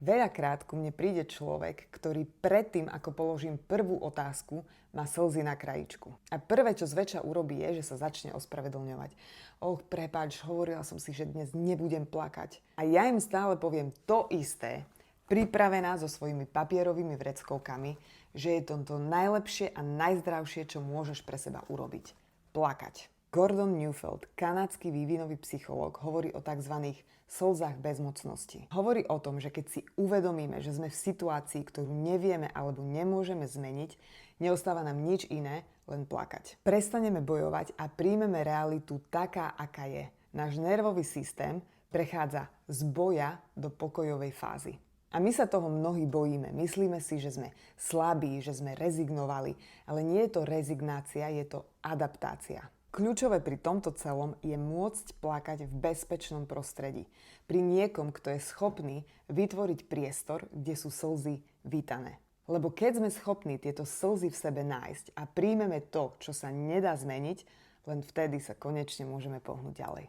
Veľakrát ku mne príde človek, ktorý predtým, ako položím prvú otázku, má slzy na krajičku. A prvé, čo zväčša urobí, je, že sa začne ospravedlňovať. Prepáč, hovorila som si, že dnes nebudem plakať. A ja im stále poviem to isté, pripravená so svojimi papierovými vreckovkami, že je to najlepšie a najzdravšie, čo môžeš pre seba urobiť. Plakať. Gordon Neufeld, kanadský vývinový psychológ, hovorí o tzv. Slzách bezmocnosti. Hovorí o tom, že keď si uvedomíme, že sme v situácii, ktorú nevieme alebo nemôžeme zmeniť, neostáva nám nič iné, len plakať. Prestaneme bojovať a príjmeme realitu taká, aká je. Náš nervový systém prechádza z boja do pokojovej fázy. A my sa toho mnohí bojíme. Myslíme si, že sme slabí, že sme rezignovali. Ale nie je to rezignácia, je to adaptácia. Kľúčové pri tomto celom je môcť plakať v bezpečnom prostredí. Pri niekom, kto je schopný vytvoriť priestor, kde sú slzy vítané. Lebo keď sme schopní tieto slzy v sebe nájsť a príjmeme to, čo sa nedá zmeniť, len vtedy sa konečne môžeme pohnúť ďalej.